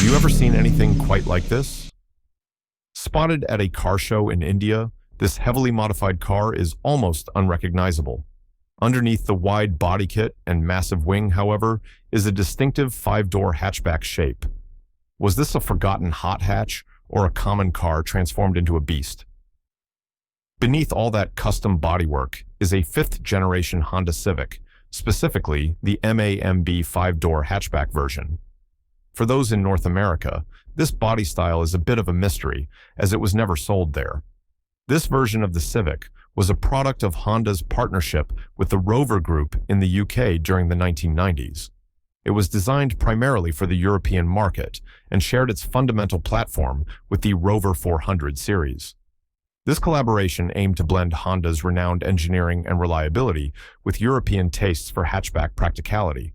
you ever seen anything quite like this? Spotted at a car show in India, this heavily modified car is almost unrecognizable. Underneath the wide body kit and massive wing, however, is a distinctive five-door hatchback shape. Was this a forgotten hot hatch or a common car transformed into a beast? Beneath all that custom bodywork is a fifth-generation Honda Civic, specifically the MAMB five-door hatchback version. For those in North America, this body style is a bit of a mystery, as it was never sold there. This version of the Civic was a product of Honda's partnership with the Rover Group in the UK during the 1990s. It was designed primarily for the European market and shared its fundamental platform with the Rover 400 series. This collaboration aimed to blend Honda's renowned engineering and reliability with European tastes for hatchback practicality.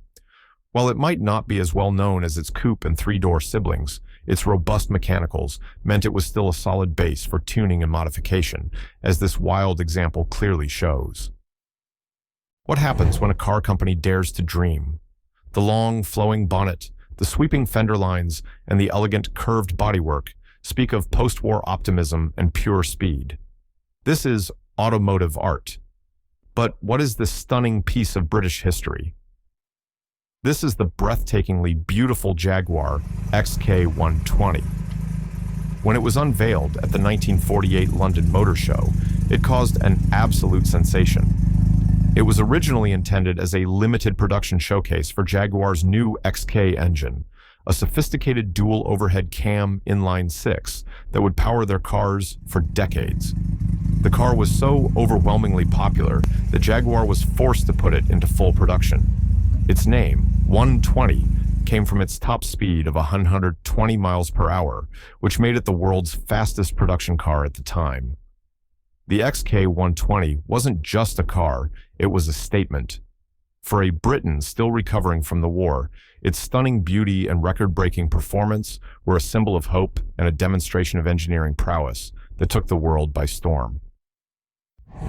While it might not be as well known as its coupe and three-door siblings, its robust mechanicals meant it was still a solid base for tuning and modification, as this wild example clearly shows. What happens when a car company dares to dream? The long, flowing bonnet, the sweeping fender lines, and the elegant, curved bodywork speak of post-war optimism and pure speed. This is automotive art. But what is this stunning piece of British history? This is the breathtakingly beautiful Jaguar XK120. When it was unveiled at the 1948 London Motor Show, it caused an absolute sensation. It was originally intended as a limited production showcase for Jaguar's new XK engine, a sophisticated dual overhead cam inline-six that would power their cars for decades. The car was so overwhelmingly popular that Jaguar was forced to put it into full production. Its name, 120, came from its top speed of 120 miles per hour, which made it the world's fastest production car at the time. The XK120 wasn't just a car, it was a statement. For a Briton still recovering from the war, its stunning beauty and record-breaking performance were a symbol of hope and a demonstration of engineering prowess that took the world by storm.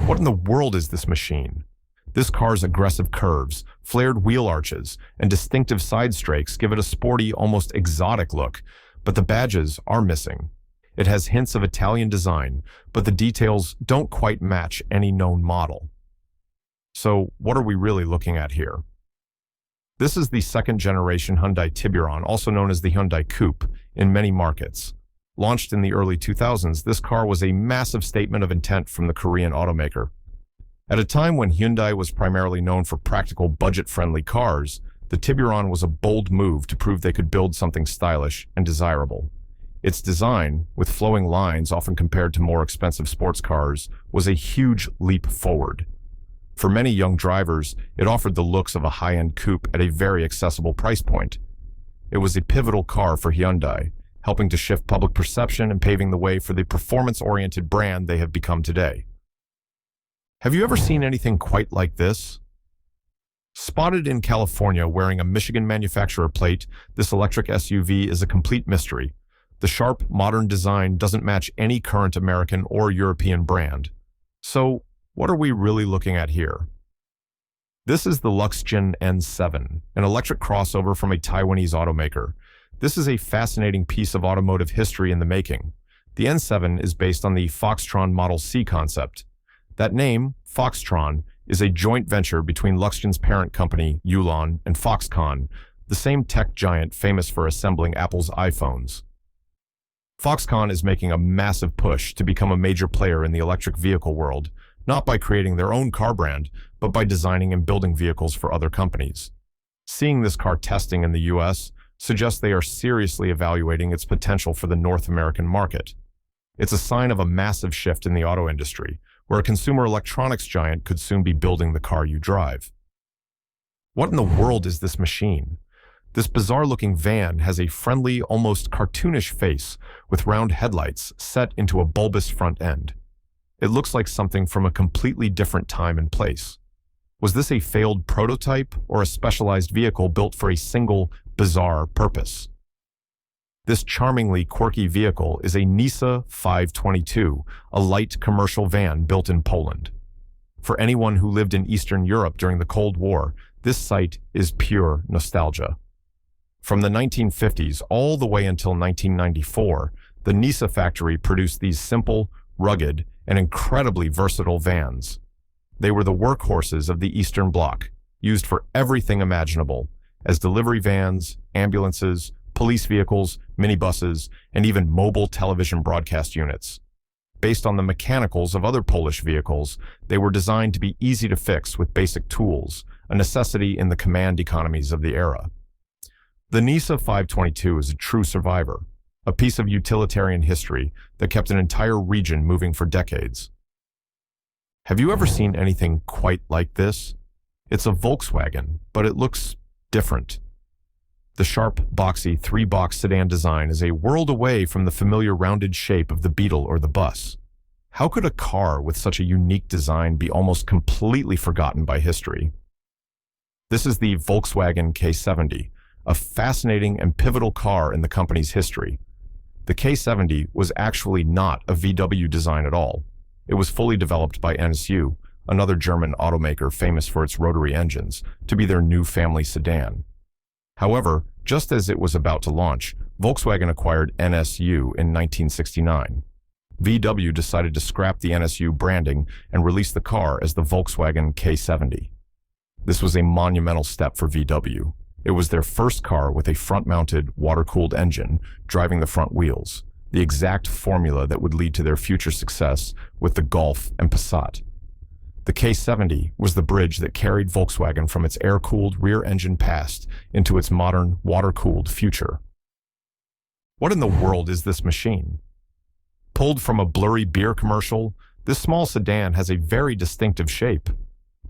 What in the world is this machine? This car's aggressive curves, flared wheel arches, and distinctive side strakes give it a sporty, almost exotic look, but the badges are missing. It has hints of Italian design, but the details don't quite match any known model. So, what are we really looking at here? This is the second-generation Hyundai Tiburon, also known as the Hyundai Coupe, in many markets. Launched in the early 2000s, this car was a massive statement of intent from the Korean automaker. At a time when Hyundai was primarily known for practical, budget-friendly cars, the Tiburon was a bold move to prove they could build something stylish and desirable. Its design, with flowing lines often compared to more expensive sports cars, was a huge leap forward. For many young drivers, it offered the looks of a high-end coupe at a very accessible price point. It was a pivotal car for Hyundai, helping to shift public perception and paving the way for the performance-oriented brand they have become today. Have you ever seen anything quite like this? Spotted in California wearing a Michigan manufacturer plate, this electric SUV is a complete mystery. The sharp, modern design doesn't match any current American or European brand. So, what are we really looking at here? This is the Luxgen N7, an electric crossover from a Taiwanese automaker. This is a fascinating piece of automotive history in the making. The N7 is based on the Foxtron Model C concept. That name, Foxtron, is a joint venture between Luxgen's parent company, Yulon, and Foxconn, the same tech giant famous for assembling Apple's iPhones. Foxconn is making a massive push to become a major player in the electric vehicle world, not by creating their own car brand, but by designing and building vehicles for other companies. Seeing this car testing in the US suggests they are seriously evaluating its potential for the North American market. It's a sign of a massive shift in the auto industry, where a consumer electronics giant could soon be building the car you drive. What in the world is this machine? This bizarre-looking van has a friendly, almost cartoonish face with round headlights set into a bulbous front end. It looks like something from a completely different time and place. Was this a failed prototype or a specialized vehicle built for a single, bizarre purpose? This charmingly quirky vehicle is a Nisa 522, a light commercial van built in Poland. For anyone who lived in Eastern Europe during the Cold War, this sight is pure nostalgia. From the 1950s all the way until 1994, the Nisa factory produced these simple, rugged, and incredibly versatile vans. They were the workhorses of the Eastern Bloc, used for everything imaginable, as delivery vans, ambulances, police vehicles, minibuses, and even mobile television broadcast units. Based on the mechanicals of other Polish vehicles, they were designed to be easy to fix with basic tools, a necessity in the command economies of the era. The Nisa 522 is a true survivor, a piece of utilitarian history that kept an entire region moving for decades. Have you ever seen anything quite like this? It's a Volkswagen, but it looks different. The sharp, boxy, three-box sedan design is a world away from the familiar rounded shape of the Beetle or the bus. How could a car with such a unique design be almost completely forgotten by history? This is the Volkswagen K70, a fascinating and pivotal car in the company's history. The K70 was actually not a VW design at all. It was fully developed by NSU, another German automaker famous for its rotary engines, to be their new family sedan. However, just as it was about to launch, Volkswagen acquired NSU in 1969. VW decided to scrap the NSU branding and release the car as the Volkswagen K70. This was a monumental step for VW. It was their first car with a front-mounted, water-cooled engine driving the front wheels, the exact formula that would lead to their future success with the Golf and Passat. The K70 was the bridge that carried Volkswagen from its air-cooled rear-engine past into its modern, water-cooled future. What in the world is this machine? Pulled from a blurry beer commercial, this small sedan has a very distinctive shape.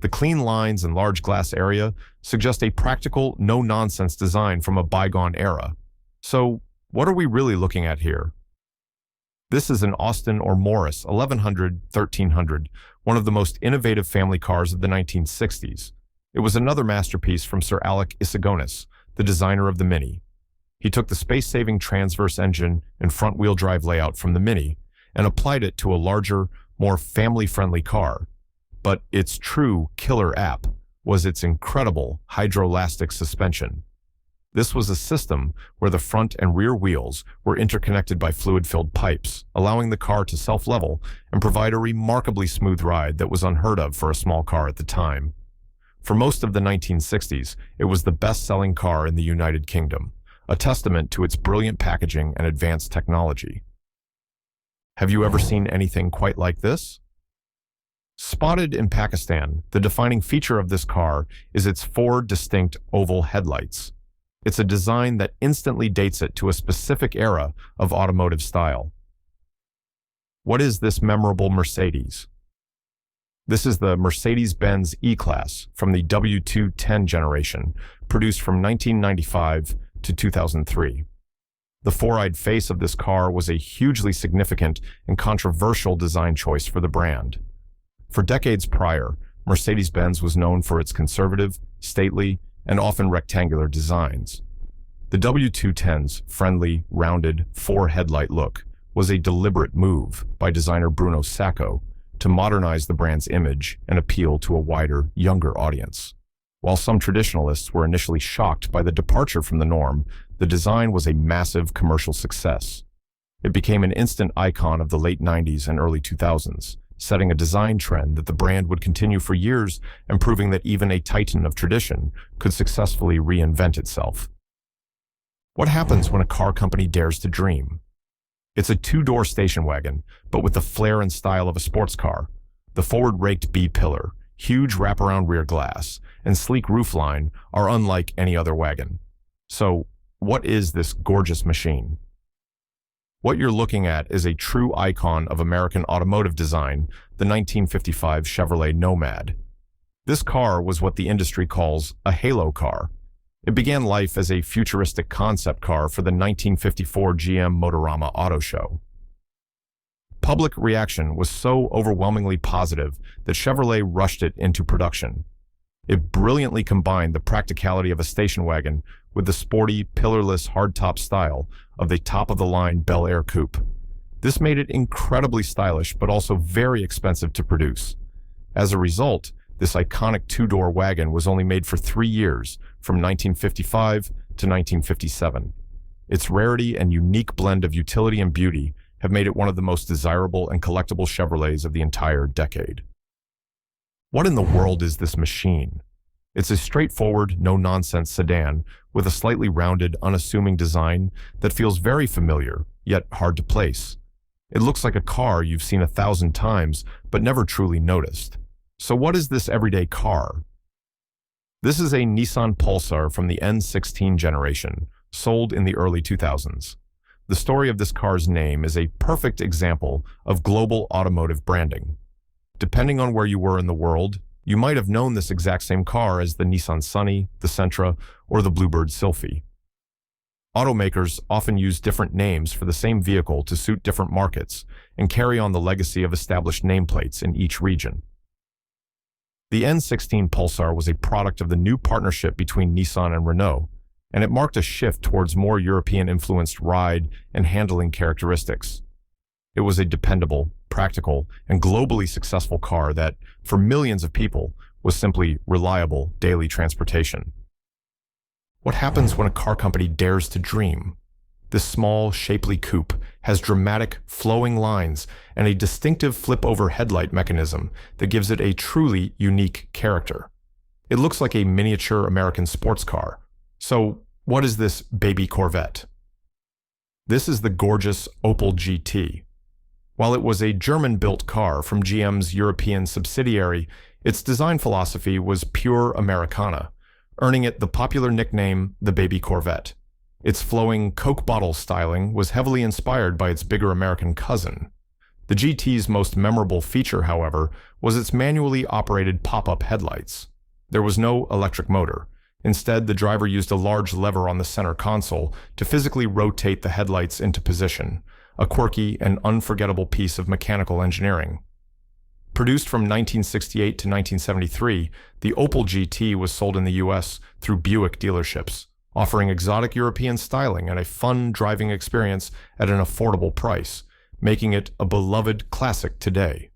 The clean lines and large glass area suggest a practical, no-nonsense design from a bygone era. So, what are we really looking at here? This is an Austin or Morris 1100-1300, one of the most innovative family cars of the 1960s. It was another masterpiece from Sir Alec Isagonis, the designer of the Mini. He took the space-saving transverse engine and front-wheel drive layout from the Mini and applied it to a larger, more family-friendly car. But its true killer app was its incredible hydroelastic suspension. This was a system where the front and rear wheels were interconnected by fluid-filled pipes, allowing the car to self-level and provide a remarkably smooth ride that was unheard of for a small car at the time. For most of the 1960s, it was the best-selling car in the United Kingdom, a testament to its brilliant packaging and advanced technology. Have you ever seen anything quite like this? Spotted in Pakistan, the defining feature of this car is its four distinct oval headlights. It's a design that instantly dates it to a specific era of automotive style. What is this memorable Mercedes? This is the Mercedes-Benz E-Class from the W210 generation, produced from 1995 to 2003. The four-eyed face of this car was a hugely significant and controversial design choice for the brand. For decades prior, Mercedes-Benz was known for its conservative, stately, and often rectangular designs. The W210's friendly, rounded, four-headlight look was a deliberate move by designer Bruno Sacco to modernize the brand's image and appeal to a wider, younger audience. While some traditionalists were initially shocked by the departure from the norm, the design was a massive commercial success. It became an instant icon of the late 90s and early 2000s, setting a design trend that the brand would continue for years and proving that even a titan of tradition could successfully reinvent itself. What happens when a car company dares to dream? It's a two-door station wagon, but with the flair and style of a sports car. The forward-raked B-pillar, huge wraparound rear glass, and sleek roofline are unlike any other wagon. So, what is this gorgeous machine? What you're looking at is a true icon of American automotive design, the 1955 Chevrolet Nomad. This car was what the industry calls a halo car. It began life as a futuristic concept car for the 1954 GM Motorama Auto Show. Public reaction was so overwhelmingly positive that Chevrolet rushed it into production. It brilliantly combined the practicality of a station wagon with the sporty, pillarless hardtop style of the top-of-the-line Bel Air coupe. This made it incredibly stylish but also very expensive to produce. As a result, this iconic two-door wagon was only made for 3 years, from 1955 to to 1957. Its rarity and unique blend of utility and beauty have made it one of the most desirable and collectible Chevrolets of the entire decade. What in the world is this machine? It's a straightforward, no-nonsense sedan with a slightly rounded, unassuming design that feels very familiar, yet hard to place. It looks like a car you've seen 1,000 times, but never truly noticed. So what is this everyday car? This is a Nissan Pulsar from the N16 generation, sold in the early 2000s. The story of this car's name is a perfect example of global automotive branding. Depending on where you were in the world, you might have known this exact same car as the Nissan Sunny, the Sentra, or the Bluebird Sylphy. Automakers often use different names for the same vehicle to suit different markets and carry on the legacy of established nameplates in each region. The N16 Pulsar was a product of the new partnership between Nissan and Renault, and it marked a shift towards more European-influenced ride and handling characteristics. It was a dependable, practical, and globally successful car that, for millions of people, was simply reliable daily transportation. What happens when a car company dares to dream? This small, shapely coupe has dramatic, flowing lines and a distinctive flip-over headlight mechanism that gives it a truly unique character. It looks like a miniature American sports car. So, what is this baby Corvette? This is the gorgeous Opel GT. While it was a German-built car from GM's European subsidiary, its design philosophy was pure Americana, earning it the popular nickname the Baby Corvette. Its flowing Coke bottle styling was heavily inspired by its bigger American cousin. The GT's most memorable feature, however, was its manually operated pop-up headlights. There was no electric motor. Instead, the driver used a large lever on the center console to physically rotate the headlights into position, a quirky and unforgettable piece of mechanical engineering. Produced from 1968 to 1973, the Opel GT was sold in the US through Buick dealerships, offering exotic European styling and a fun driving experience at an affordable price, making it a beloved classic today.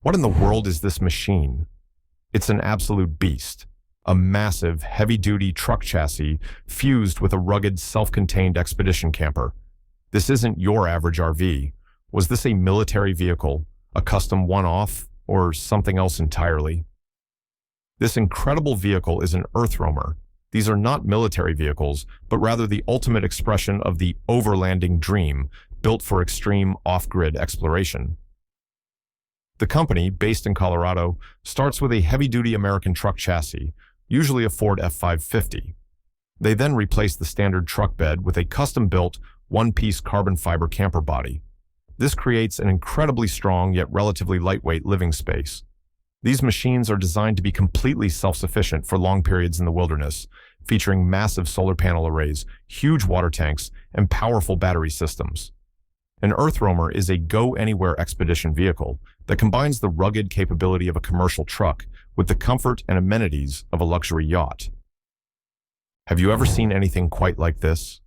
What in the world is this machine? It's an absolute beast. A massive, heavy-duty truck chassis fused with a rugged, self-contained expedition camper. This isn't your average RV. Was this a military vehicle, a custom one-off, or something else entirely? This incredible vehicle is an earth roamer. These are not military vehicles, but rather the ultimate expression of the overlanding dream, built for extreme off-grid exploration. The company, based in Colorado, starts with a heavy-duty American truck chassis, usually a Ford F-550. They then replace the standard truck bed with a custom-built, one-piece carbon fiber camper body. This creates an incredibly strong yet relatively lightweight living space. These machines are designed to be completely self-sufficient for long periods in the wilderness, featuring massive solar panel arrays, huge water tanks, and powerful battery systems. An earth roamer is a go-anywhere expedition vehicle that combines the rugged capability of a commercial truck with the comfort and amenities of a luxury yacht. Have you ever seen anything quite like this?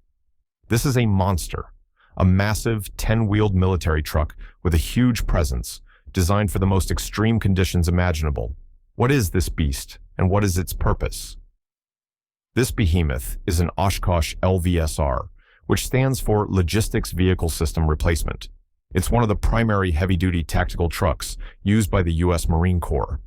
This is a monster, a massive 10-wheeled military truck with a huge presence, designed for the most extreme conditions imaginable. What is this beast, and what is its purpose? This behemoth is an Oshkosh LVSR, which stands for Logistics Vehicle System Replacement. It's one of the primary heavy-duty tactical trucks used by the U.S. Marine Corps.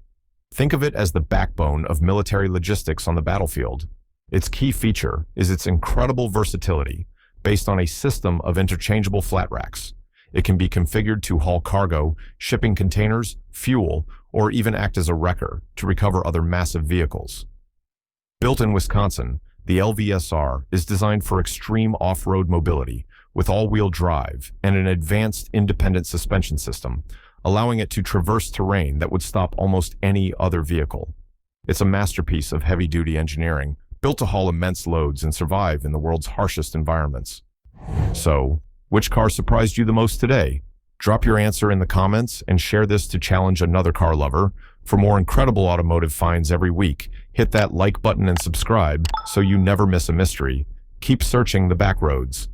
Think of it as the backbone of military logistics on the battlefield. Its key feature is its incredible versatility, based on a system of interchangeable flat racks. It can be configured to haul cargo, shipping containers, fuel, or even act as a wrecker to recover other massive vehicles. Built in Wisconsin, the LVSR is designed for extreme off-road mobility with all-wheel drive and an advanced independent suspension system, allowing it to traverse terrain that would stop almost any other vehicle. It's a masterpiece of heavy-duty engineering, built to haul immense loads and survive in the world's harshest environments. So, which car surprised you the most today? Drop your answer in the comments and share this to challenge another car lover. For more incredible automotive finds every week, hit that like button and subscribe so you never miss a mystery. Keep searching the back roads.